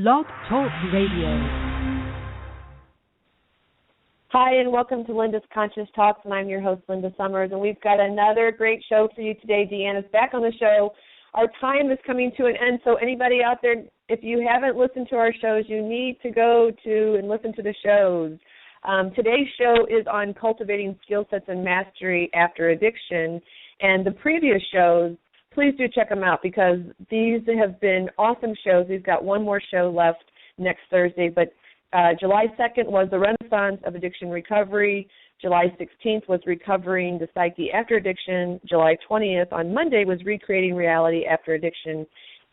Blog Talk Radio. Hi, and welcome to Linda's Conscious Talks, and I'm your host, Linda Summers, and we've got another great show for you today. Deanna's back on the show. Our time is coming to an end, so anybody out there, if you haven't listened to our shows, you need to go to and listen to the shows. Today's show is on cultivating skill sets and mastery after addiction, and the previous shows, please do check them out because these have been awesome shows. We've got one more show left next Thursday, but July 2nd was the Renaissance of Addiction Recovery. July 16th was Recovering the Psyche After Addiction. July 20th on Monday was Recreating Reality After Addiction.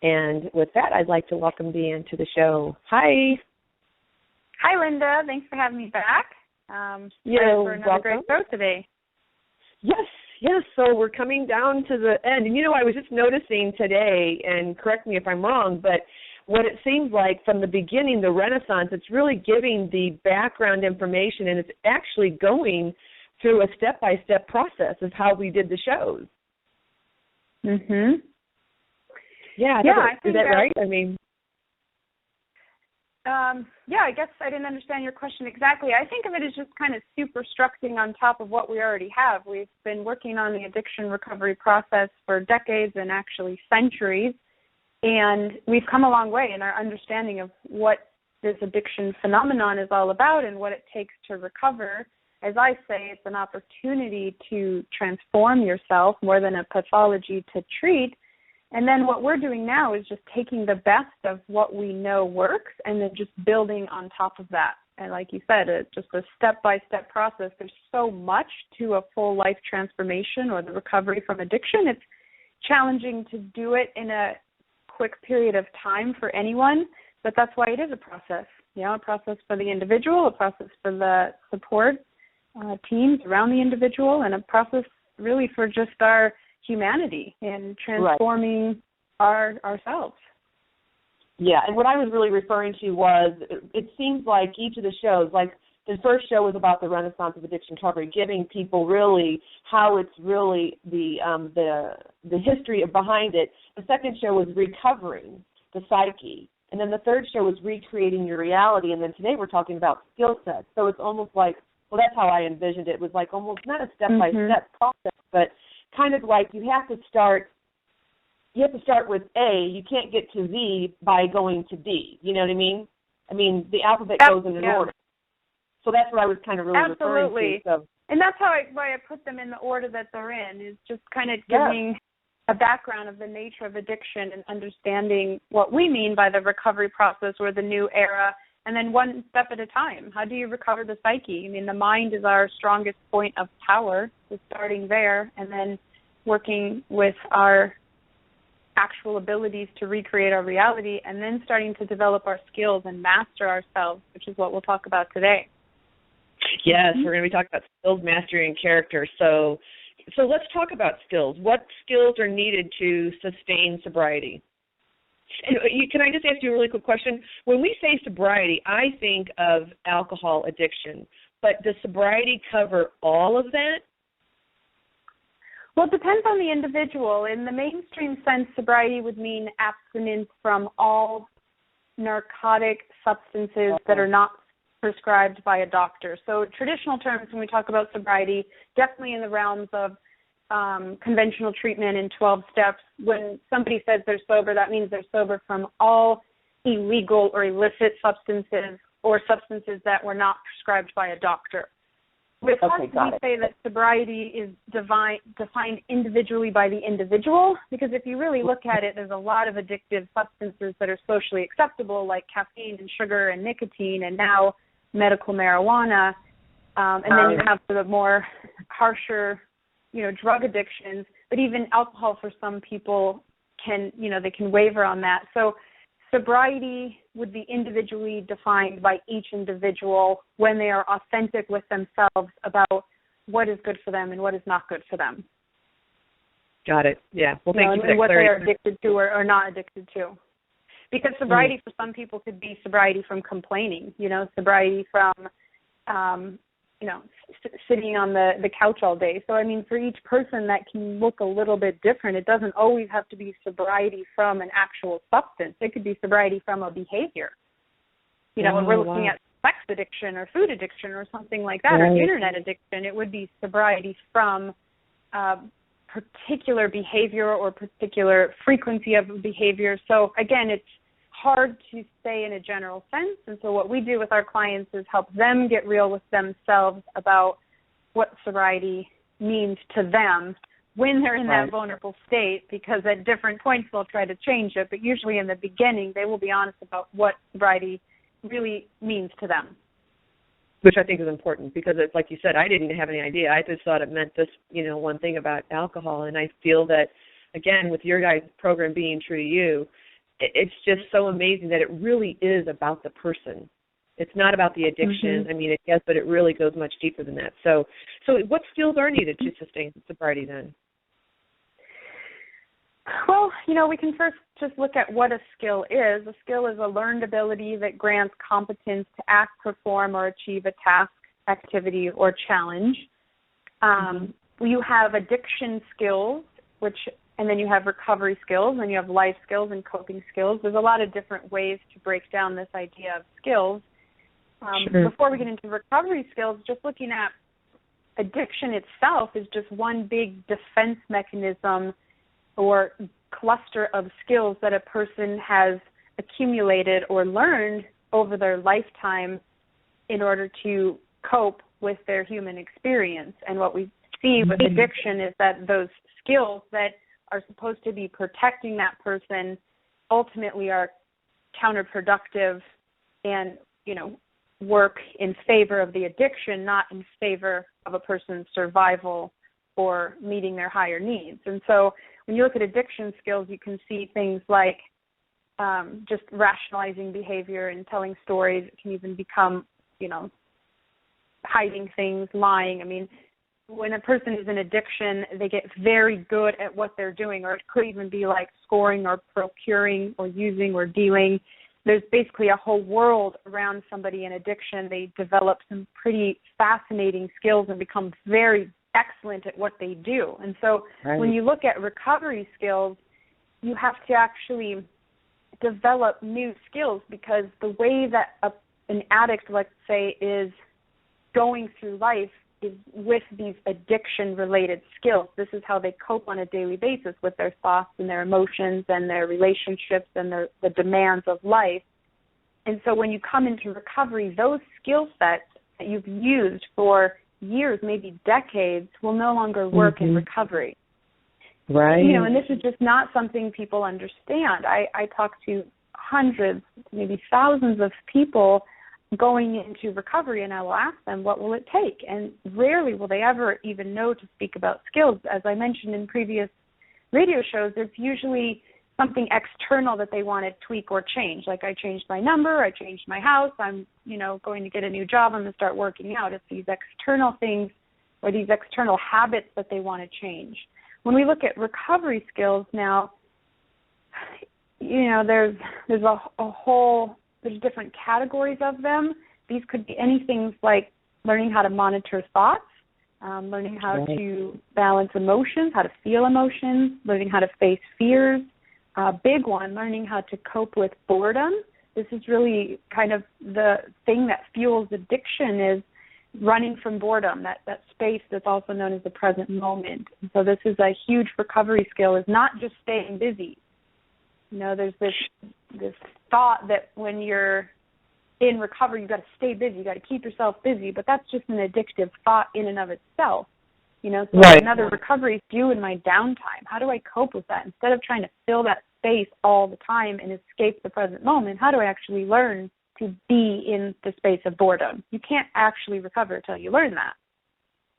And with that, I'd like to welcome Deanne to the show. Hi. Hi, Linda. Thanks for having me back. You're for another welcome. Great show today. Yes, so we're coming down to the end. And, I was just noticing today, and correct me if I'm wrong, but what it seems like from the beginning, the Renaissance, it's really giving the background information, and it's actually going through a step-by-step process of how we did the shows. Mm-hmm. Yeah, I think is that right? I guess I didn't understand your question exactly. I think of it as just kind of superstructing on top of what we already have. We've been working on the addiction recovery process for decades and actually centuries, and we've come a long way in our understanding of what this addiction phenomenon is all about and what it takes to recover. As I say, it's an opportunity to transform yourself more than a pathology to treat. And then what we're doing now is just taking the best of what we know works and then just building on top of that. And like you said, it's just a step-by-step process. There's so much to a full life transformation or the recovery from addiction. It's challenging to do it in a quick period of time for anyone, but that's why it is a process. A process for the individual, a process for the support teams around the individual, and a process really for just our humanity and transforming ourselves. Yeah, and what I was really referring to was it seems like each of the shows, like the first show was about the Renaissance of Addiction Recovery, giving people really how it's really the history behind it. The second show was Recovering the Psyche, and then the third show was Recreating Your Reality, and then today we're talking about skill sets. So it's almost like, well, that's how I envisioned it. It was like almost not a step-by-step process, but kind of like you have to start with A. You can't get to Z by going to D. You know what I mean? The alphabet goes in an order. So that's what I was kind of really referring to. So. And that's why I put them in the order that they're in, is just kind of giving a background of the nature of addiction and understanding what we mean by the recovery process or the new era, and then one step at a time. How do you recover the psyche? The mind is our strongest point of power, so starting there, and then working with our actual abilities to recreate our reality, and then starting to develop our skills and master ourselves, which is what we'll talk about today. Yes, we're going to be talking about skills, mastery, and character. So let's talk about skills. What skills are needed to sustain sobriety? And can I just ask you a really quick question? When we say sobriety, I think of alcohol addiction, but does sobriety cover all of that? Well, it depends on the individual. In the mainstream sense, sobriety would mean abstinence from all narcotic substances that are not prescribed by a doctor. So traditional terms, when we talk about sobriety, definitely in the realms of conventional treatment in 12 steps. When somebody says they're sober, that means they're sober from all illegal or illicit substances or substances that were not prescribed by a doctor. With us, we say that sobriety is defined individually by the individual, because if you really look at it, there's a lot of addictive substances that are socially acceptable, like caffeine and sugar and nicotine, and now medical marijuana. And then you have the more harsher drug addictions, but even alcohol for some people they can waver on that. So sobriety would be individually defined by each individual when they are authentic with themselves about what is good for them and what is not good for them. Got it. Yeah. Well, thank you for that what clarity. They are addicted to or not addicted to. Because sobriety for some people could be sobriety from complaining, sobriety from sitting on the couch all day. So, I mean, for each person that can look a little bit different. It doesn't always have to be sobriety from an actual substance. It could be sobriety from a behavior. When we're looking at sex addiction or food addiction or something like that, or internet addiction, it would be sobriety from particular behavior or particular frequency of behavior. So, again, it's hard to say in a general sense, and so what we do with our clients is help them get real with themselves about what sobriety means to them when they're in that vulnerable state, because at different points they'll try to change it, but usually in the beginning they will be honest about what sobriety really means to them. Which I think is important, because it's like you said, I didn't have any idea. I just thought it meant this, one thing about alcohol, and I feel that, again, with your guys' program being true to you, it's just so amazing that it really is about the person. It's not about the addiction. I mean, yes, but it really goes much deeper than that. So what skills are needed to sustain sobriety then? Well, we can first just look at what a skill is. A skill is a learned ability that grants competence to act, perform, or achieve a task, activity, or challenge. You have addiction skills, and then you have recovery skills, and you have life skills and coping skills. There's a lot of different ways to break down this idea of skills. Before we get into recovery skills, just looking at addiction itself is just one big defense mechanism or cluster of skills that a person has accumulated or learned over their lifetime in order to cope with their human experience. And what we see with addiction is that those skills that are supposed to be protecting that person ultimately are counterproductive and, work in favor of the addiction, not in favor of a person's survival or meeting their higher needs. And so when you look at addiction skills, you can see things like just rationalizing behavior and telling stories. It can even become, hiding things, lying. I mean, when a person is in addiction, they get very good at what they're doing, or it could even be like scoring or procuring or using or dealing. There's basically a whole world around somebody in addiction. They develop some pretty fascinating skills and become very excellent at what they do. And so when you look at recovery skills, you have to actually develop new skills, because the way that an addict, let's say, is going through life is with these addiction-related skills. This is how they cope on a daily basis with their thoughts and their emotions and their relationships and the demands of life. And so when you come into recovery, those skill sets that you've used for years, maybe decades, will no longer work in recovery. Right. And this is just not something people understand. I talk to hundreds, maybe thousands of people going into recovery, and I will ask them, what will it take? And rarely will they ever even know to speak about skills. As I mentioned in previous radio shows, it's usually something external that they want to tweak or change. Like, I changed my number, I changed my house, I'm, going to get a new job, I'm going to start working out. It's these external things or these external habits that they want to change. When we look at recovery skills now, there's different categories of them. These could be anything like learning how to monitor thoughts, learning how to balance emotions, how to feel emotions, learning how to face fears. Big one, learning how to cope with boredom. This is really kind of the thing that fuels addiction, is running from boredom, that space that's also known as the present moment. And so this is a huge recovery skill, is not just staying busy. There's this thought that when you're in recovery, you've got to stay busy, you've got to keep yourself busy, but that's just an addictive thought in and of itself. Another recovery is due in my downtime. How do I cope with that? Instead of trying to fill that space all the time and escape the present moment, how do I actually learn to be in the space of boredom? You can't actually recover until you learn that.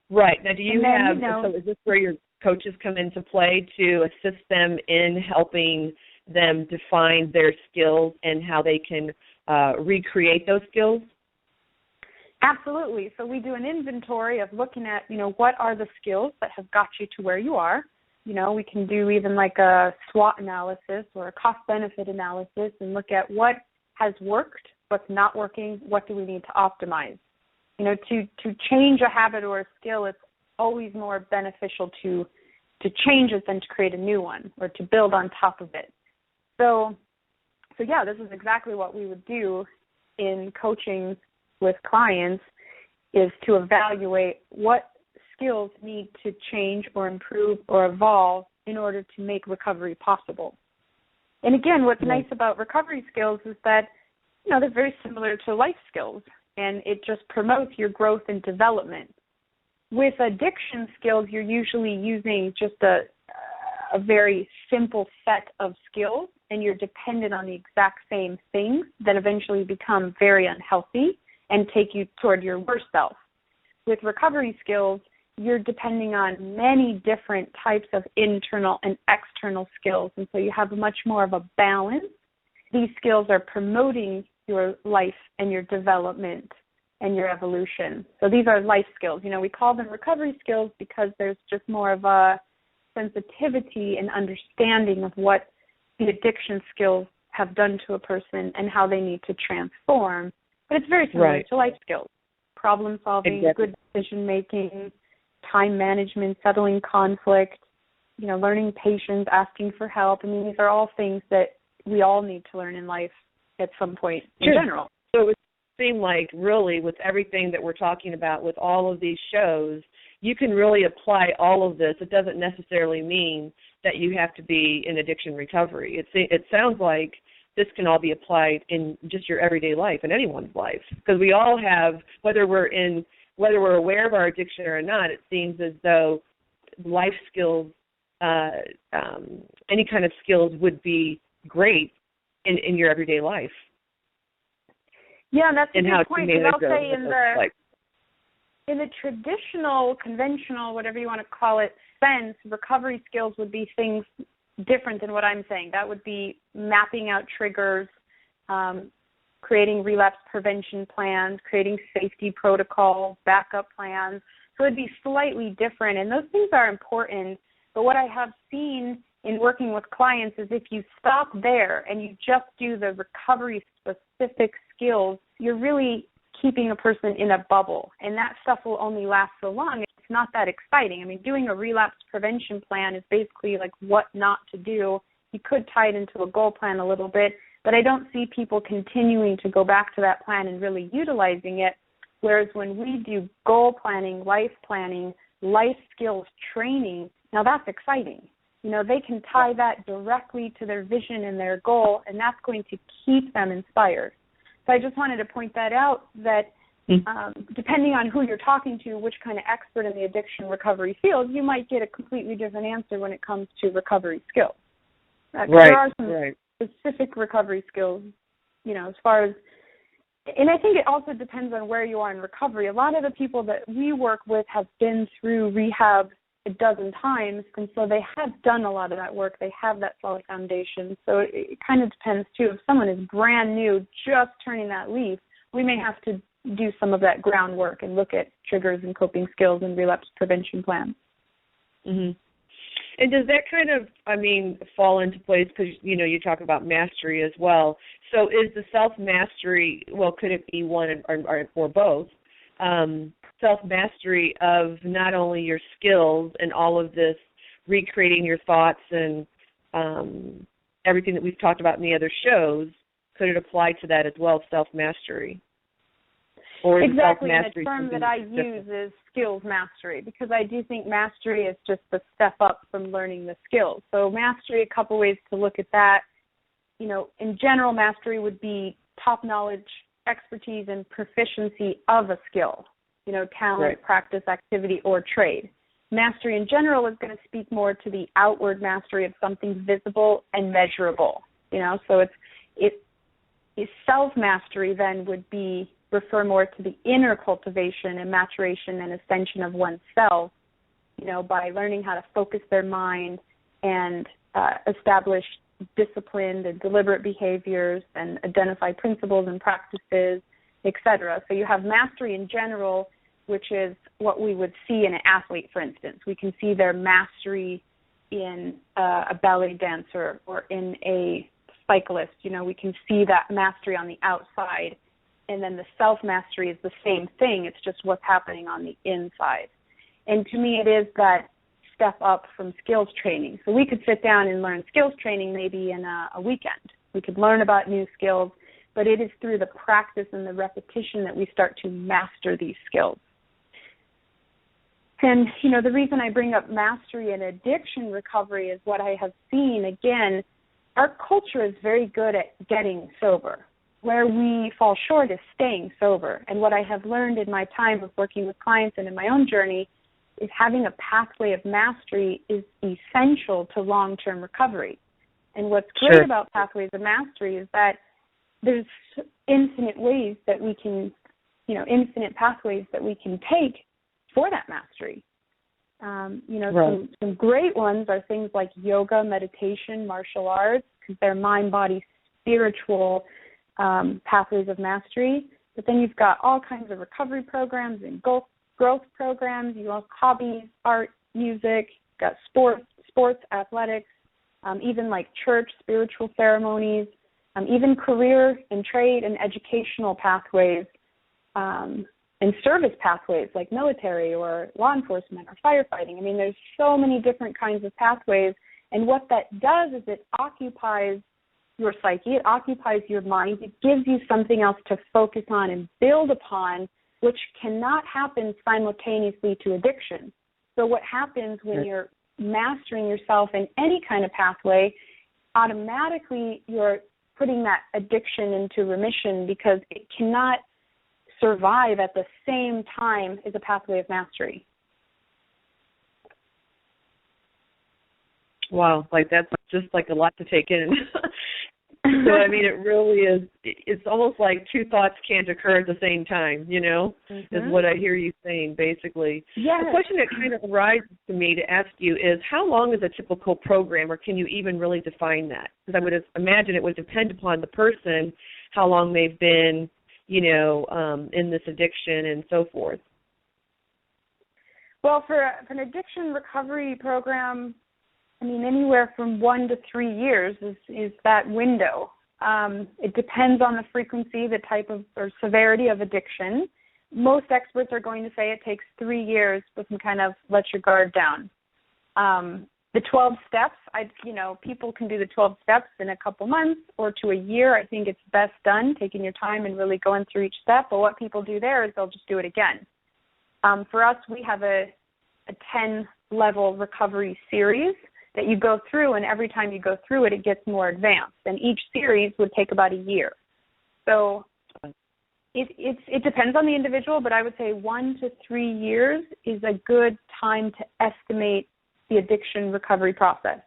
Right. Now, do you so is this where your coaches come into play to assist them in helping them define their skills and how they can recreate those skills? Absolutely. So we do an inventory of looking at, what are the skills that have got you to where you are. We can do even like a SWOT analysis or a cost-benefit analysis and look at what has worked, what's not working, what do we need to optimize. To change a habit or a skill, it's always more beneficial to change it than to create a new one or to build on top of it. So yeah, this is exactly what we would do in coaching with clients, is to evaluate what skills need to change or improve or evolve in order to make recovery possible. And again, what's nice about recovery skills is that, they're very similar to life skills, and it just promotes your growth and development. With addiction skills, you're usually using just a very simple set of skills, and you're dependent on the exact same things that eventually become very unhealthy and take you toward your worst self. With recovery skills, you're depending on many different types of internal and external skills, and so you have much more of a balance. These skills are promoting your life and your development and your evolution. So these are life skills. We call them recovery skills because there's just more of a sensitivity and understanding of what the addiction skills have done to a person and how they need to transform. But it's very similar to life skills: problem solving, good decision making, time management, settling conflict, learning patience, asking for help. I mean, these are all things that we all need to learn in life at some point in general. So it would seem like really with everything that we're talking about with all of these shows, you can really apply all of this. It doesn't necessarily mean that you have to be in addiction recovery. It sounds like this can all be applied in just your everyday life, in anyone's life, because we all have, whether we're aware of our addiction or not, it seems as though life skills, any kind of skills would be great in your everyday life. Yeah, that's a and good point, because I'll say in the traditional, conventional, whatever you want to call it, sense, recovery skills would be things different than what I'm saying. That would be mapping out triggers, creating relapse prevention plans, creating safety protocols, backup plans. So it'd be slightly different, and those things are important. But what I have seen in working with clients is if you stop there and you just do the recovery-specific skills, you're really keeping a person in a bubble, and that stuff will only last so long. It's not that exciting. I mean, doing a relapse prevention plan is basically like what not to do. You could tie it into a goal plan a little bit, but I don't see people continuing to go back to that plan and really utilizing it, whereas when we do goal planning, life skills training, now that's exciting. They can tie that directly to their vision and their goal, and that's going to keep them inspired. So I just wanted to point that out, that depending on who you're talking to, which kind of expert in the addiction recovery field, you might get a completely different answer when it comes to recovery skills. There are some specific recovery skills, as far as, and I think it also depends on where you are in recovery. A lot of the people that we work with have been through rehab a dozen times, and so they have done a lot of that work. They have that solid foundation. So it kind of depends, too. If someone is brand new, just turning that leaf, we may have to do some of that groundwork and look at triggers and coping skills and relapse prevention plans. Mm-hmm. And does that kind of, fall into place, because, you talk about mastery as well. So is the self-mastery, could it be one or both, self-mastery of not only your skills and all of this, recreating your thoughts and everything that we've talked about in the other shows, could it apply to that as well, self-mastery? Or exactly, and the term that I use is skills mastery, because I do think mastery is just the step up from learning the skills. So mastery, a couple ways to look at that. In general, mastery would be top knowledge, expertise, and proficiency of a skill, talent, practice, activity, or trade. Mastery in general is going to speak more to the outward mastery of something visible and measurable, so it's self-mastery then would refer more to the inner cultivation and maturation and ascension of oneself, by learning how to focus their mind and establish disciplined and deliberate behaviors and identify principles and practices, etc. So you have mastery in general, which is what we would see in an athlete, for instance. We can see their mastery in a ballet dancer or in a cyclist. We can see that mastery on the outside. and then the self-mastery is the same thing. It's just what's happening on the inside. And to me, it is that step up from skills training. So we could sit down and learn skills training maybe in a weekend. We could learn about new skills, but it is through the practice and the repetition that we start to master these skills. And, the reason I bring up mastery and addiction recovery is what I have seen. Again, our culture is very good at getting sober. Where we fall short is staying sober. And what I have learned in my time of working with clients and in my own journey is having a pathway of mastery is essential to long-term recovery. And what's great about pathways of mastery is that there's infinite ways that we can, infinite pathways that we can take for that mastery. Some great ones are things like yoga, meditation, martial arts, because they're mind, body, spiritual pathways of mastery. But then you've got all kinds of recovery programs and growth programs. You have hobbies, art, music, got sports, athletics, even like church, spiritual ceremonies, even career and trade and educational pathways, and service pathways like military or law enforcement or firefighting. I mean, there's so many different kinds of pathways, and what that does is it occupies your psyche, it occupies your mind, it gives you something else to focus on and build upon, which cannot happen simultaneously to addiction. So what happens when you're mastering yourself in any kind of pathway, automatically you're putting that addiction into remission because it cannot survive at the same time as a pathway of mastery. Wow, that's just a lot to take in. So, I mean, it really is, it's almost like two thoughts can't occur at the same time, is what I hear you saying, basically. Yes. The question that kind of arises to me to ask you is, how long is a typical program, or can you even really define that? Because I would imagine it would depend upon the person, how long they've been, in this addiction and so forth. Well, for an addiction recovery program, I mean, anywhere from 1 to 3 years is that window. It depends on the frequency, the type of or severity of addiction. Most experts are going to say it takes 3 years to kind of let your guard down. The 12 steps, people can do the 12 steps in a couple months or to a year. I think it's best done, taking your time and really going through each step. But what people do there is they'll just do it again. For us, we have a 10-level recovery series that you go through, and every time you go through it, it gets more advanced. And each series would take about a year. So it depends on the individual, but I would say 1 to 3 years is a good time to estimate the addiction recovery process.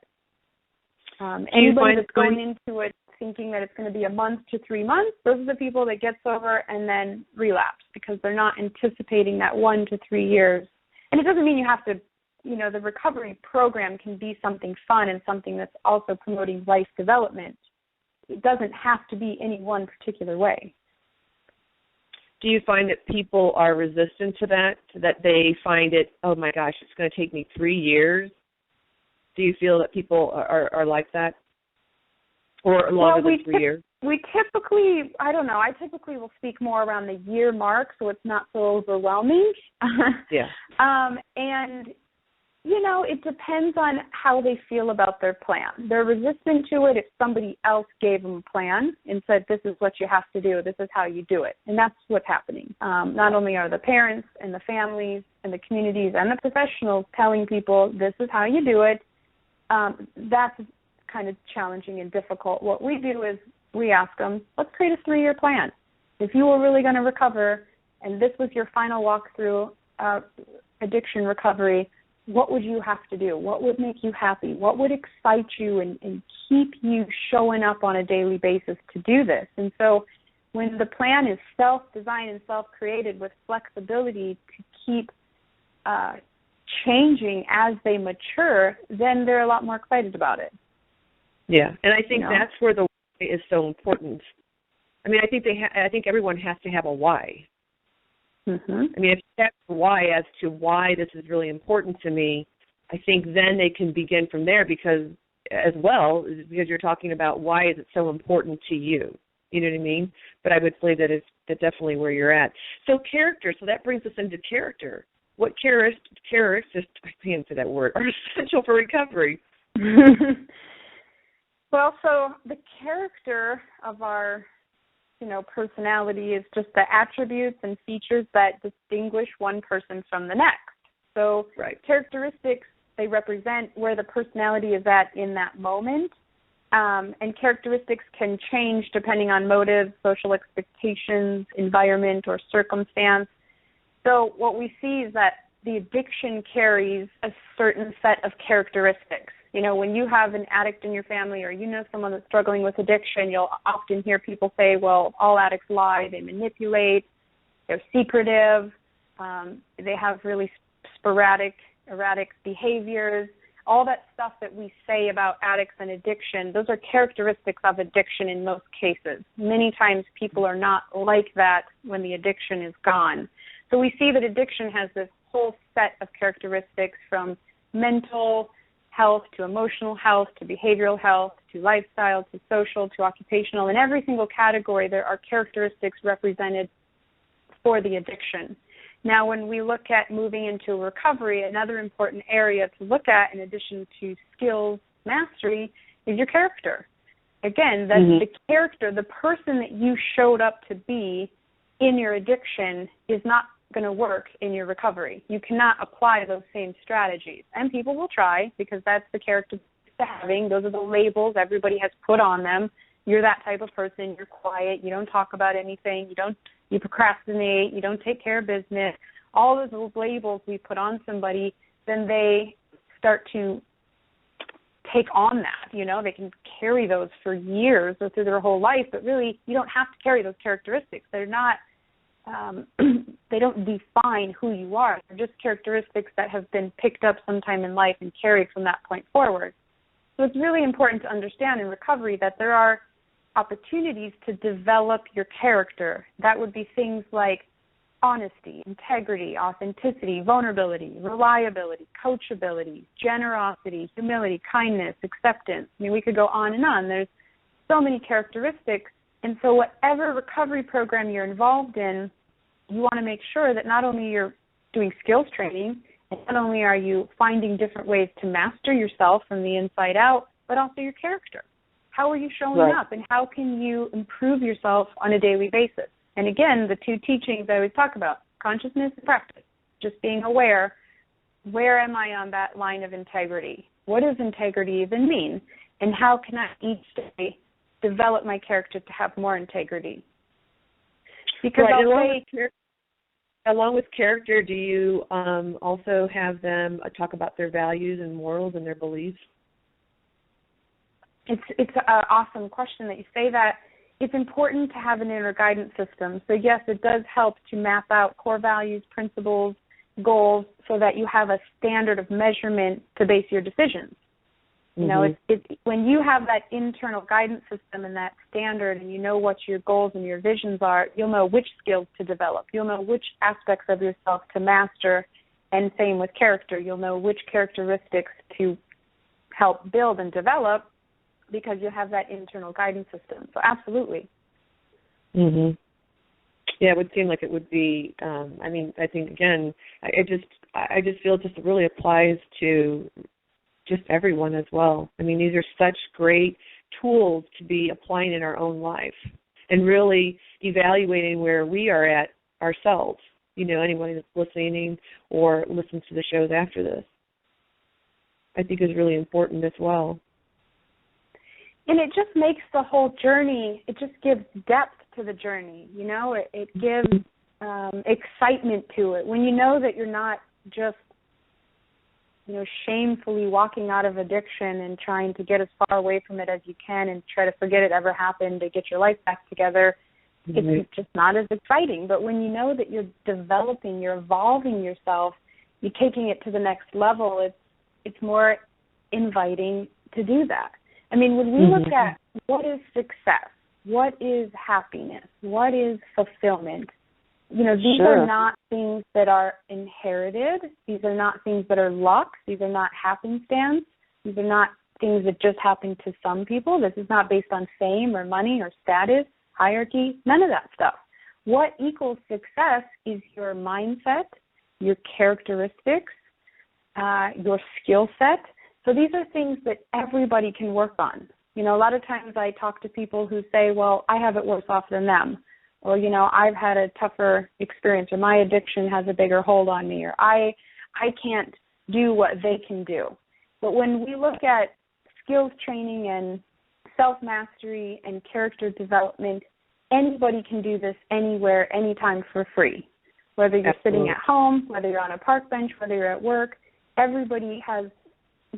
Anybody that's going into it thinking that it's going to be a month to 3 months, those are the people that get sober and then relapse because they're not anticipating that 1 to 3 years. And it doesn't mean you have to, the recovery program can be something fun and something that's also promoting life development. It doesn't have to be any one particular way. Do you find that people are resistant to that they find it, oh my gosh, it's going to take me 3 years? Do you feel that people are like that? Or longer than 3 years? We typically, I don't know, I typically will speak more around the year mark so it's not so overwhelming. Yeah. And, it depends on how they feel about their plan. They're resistant to it if somebody else gave them a plan and said, this is what you have to do, this is how you do it. And that's what's happening. Not only are the parents and the families and the communities and the professionals telling people, this is how you do it, that's kind of challenging and difficult. What we do is we ask them, let's create a 3-year plan. If you were really going to recover and this was your final walkthrough addiction recovery, what would you have to do? What would make you happy? What would excite you and keep you showing up on a daily basis to do this? And so when the plan is self-designed and self-created with flexibility to keep changing as they mature, then they're a lot more excited about it. Yeah, and I think that's where the why is so important. I mean, I think everyone has to have a why. Mm-hmm. I mean, if you have a why as to why this is really important to me, I think then they can begin from there because you're talking about why is it so important to you. You know what I mean? But I would say that if definitely where you're at. So character, so that brings us into character. What characteristics, I can't say that word, are essential for recovery? Well, so the character of our, personality is just the attributes and features that distinguish one person from the next. So characteristics, they represent where the personality is at in that moment. And characteristics can change depending on motives, social expectations, environment, or circumstance. So what we see is that the addiction carries a certain set of characteristics. When you have an addict in your family or someone that's struggling with addiction, you'll often hear people say, well, all addicts lie, they manipulate, they're secretive, they have really sporadic, erratic behaviors. All that stuff that we say about addicts and addiction, those are characteristics of addiction in most cases. Many times people are not like that when the addiction is gone. So we see that addiction has this whole set of characteristics, from mental health to emotional health to behavioral health to lifestyle to social to occupational. In every single category, there are characteristics represented for the addiction. Now, when we look at moving into recovery, another important area to look at, in addition to skills mastery, is your character. Again, that's the character, the person that you showed up to be in your addiction is not going to work in your recovery. You cannot apply those same strategies. And people will try, because that's the character they're having. Those are the labels everybody has put on them. You're that type of person. You're quiet. You don't talk about anything. You procrastinate. You don't take care of business. All of those labels we put on somebody, then they start to take on that. They can carry those for years or through their whole life, but really you don't have to carry those characteristics. They're not they don't define who you are. They're just characteristics that have been picked up sometime in life and carried from that point forward. So it's really important to understand in recovery that there are opportunities to develop your character. That would be things like honesty, integrity, authenticity, vulnerability, reliability, coachability, generosity, humility, kindness, acceptance. We could go on and on. There's so many characteristics. And so whatever recovery program you're involved in, you want to make sure that not only you're doing skills training, and not only are you finding different ways to master yourself from the inside out, but also your character. How are you showing up, and how can you improve yourself on a daily basis? And again, the two teachings I always talk about, consciousness and practice, just being aware, where am I on that line of integrity? What does integrity even mean? And how can I each day develop my character to have more integrity? Because along with character, do you also have them talk about their values and morals and their beliefs? It's an awesome question that you say that. It's important to have an inner guidance system. So yes, it does help to map out core values, principles, goals, so that you have a standard of measurement to base your decisions. It's when you have that internal guidance system and that standard, and you know what your goals and your visions are, you'll know which skills to develop. You'll know which aspects of yourself to master, and same with character. You'll know which characteristics to help build and develop, because you have that internal guidance system. So absolutely. Yeah, it would seem like it would be. I think again, I just feel it just really applies to just everyone as well. These are such great tools to be applying in our own life and really evaluating where we are at ourselves. Anyone that's listening or listens to the shows after this, I think is really important as well. And it just makes the whole journey, it just gives depth to the journey, it gives excitement to it. When you know that you're not just, shamefully walking out of addiction and trying to get as far away from it as you can and try to forget it ever happened to get your life back together, it's just not as exciting. But when you know that you're developing, you're evolving yourself, you're taking it to the next level, it's more inviting to do that. When we look at what is success, what is happiness, what is fulfillment, these are not things that are inherited. These are not things that are luck. These are not happenstance. These are not things that just happen to some people. This is not based on fame or money or status, hierarchy, none of that stuff. what equals success is your mindset, your characteristics, your skill set. So these are things that everybody can work on. You know, a lot of times I talk to people who say, well, I have it worse off than them. Or, you know, I've had a tougher experience, or my addiction has a bigger hold on me, or I can't do what they can do. But when we look at skills training and self-mastery and character development, anybody can do this anywhere, anytime for free. Whether you're sitting at home, whether you're on a park bench, whether you're at work, everybody has,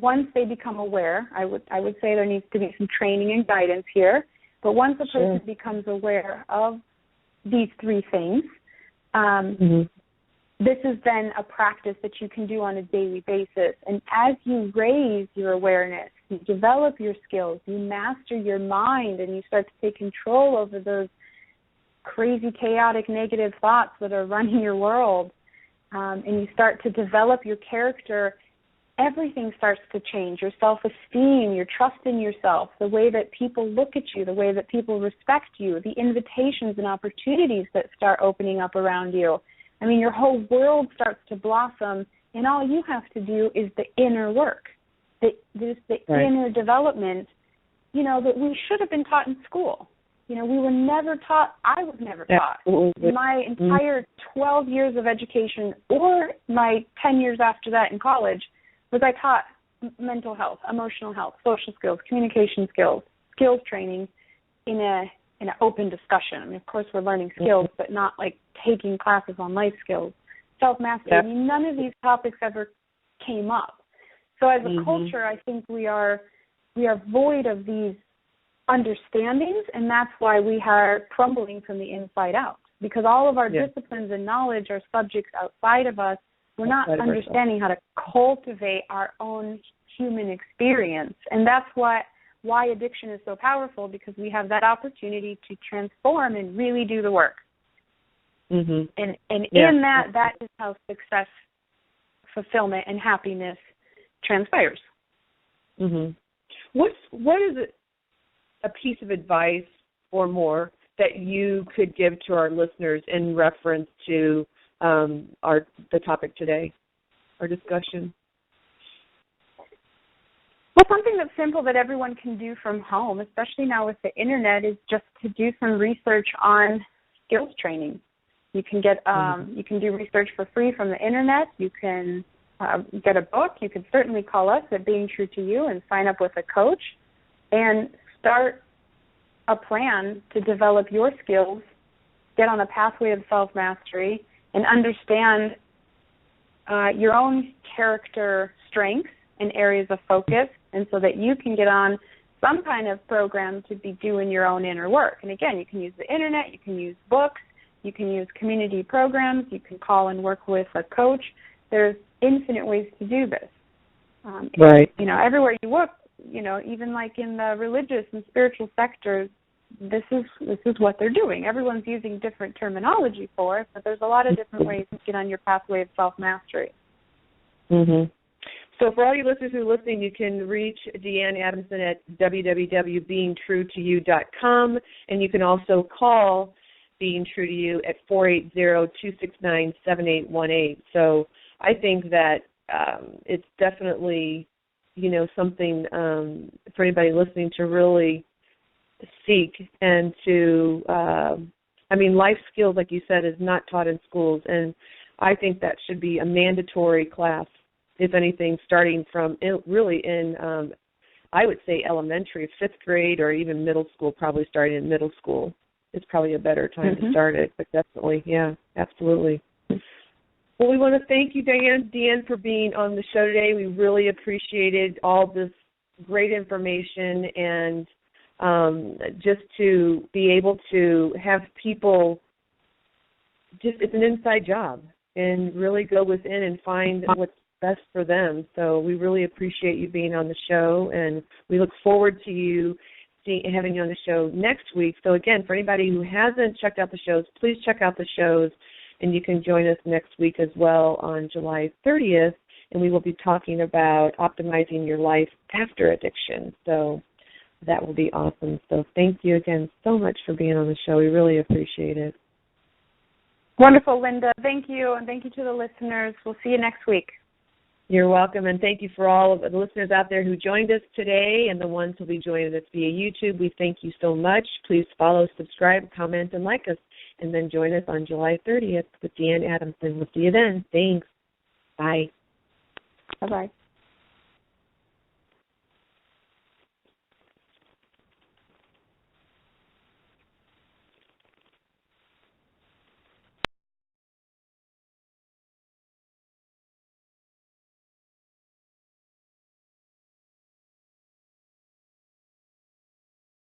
once they become aware, I would say there needs to be some training and guidance here, but once a person becomes aware of these three things, this is then a practice that you can do on a daily basis. And as you raise your awareness, you develop your skills, you master your mind, and you start to take control over those crazy, chaotic, negative thoughts that are running your world, and you start to develop your character, everything starts to change. Your self-esteem, your trust in yourself, the way that people look at you, the way that people respect you, the invitations and opportunities that start opening up around you. I mean, your whole world starts to blossom, and all you have to do is the inner work, the inner development, you know, that we should have been taught in school. You know, we were never taught, I was never taught. In my entire 12 years of education, or my 10 years after that in college, was I taught mental health, emotional health, social skills, communication skills, skills training in an open discussion. I mean, of course, we're learning skills, but not like taking classes on life skills. Self-mastery, I mean, none of these topics ever came up. So as a culture, I think we are void of these understandings, and that's why we are crumbling from the inside out, because all of our disciplines and knowledge are subjects outside of us. We're not understanding how to cultivate our own human experience, and that's why addiction is so powerful, because we have that opportunity to transform and really do the work. And in that is how success, fulfillment, and happiness transpires. What is a piece of advice or more that you could give to our listeners in reference to the topic today, our discussion? Well, something that's simple that everyone can do from home, especially now with the internet, is just to do some research on skills training. You can get you can do research for free from the internet. You can get a book. You can certainly call us at Being True to You and sign up with a coach and start a plan to develop your skills, get on a pathway of self-mastery, and understand your own character strengths and areas of focus, and so that you can get on some kind of program to be doing your own inner work. And again, you can use the internet, you can use books, you can use community programs, you can call and work with a coach. There's infinite ways to do this. You know, everywhere you look, you know, even like in the religious and spiritual sectors, this is what they're doing. Everyone's using different terminology for it, but there's a lot of different ways to get on your pathway of self-mastery. So for all you listeners who are listening, you can reach Deanne Adamson at www.beingtruetoyou.com, and you can also call Being True to You at 480-269-7818. So I think that it's definitely, you know, something for anybody listening to really seek and to, I mean, life skills, like you said, is not taught in schools, and I think that should be a mandatory class, if anything, starting from really in, I would say elementary, 5th grade, or even middle school, probably starting in middle school. It's probably a better time to start it, but definitely, yeah, absolutely. Well, we want to thank you, Deanne, for being on the show today. We really appreciated all this great information, and just to be able to have people, it's an inside job, and really go within and find what's best for them. So we really appreciate you being on the show, and we look forward to you having you on the show next week. So again, for anybody who hasn't checked out the shows, please check out the shows, and you can join us next week as well on July 30th, and we will be talking about optimizing your life after addiction. So that will be awesome. So thank you again so much for being on the show. We really appreciate it. Wonderful, Linda. Thank you, and thank you to the listeners. We'll see you next week. You're welcome, and thank you for all of the listeners out there who joined us today and the ones who will be joining us via YouTube. We thank you so much. Please follow, subscribe, comment, and like us, and then join us on July 30th with Deanne Adamson. We'll see you then. Thanks. Bye. Bye-bye.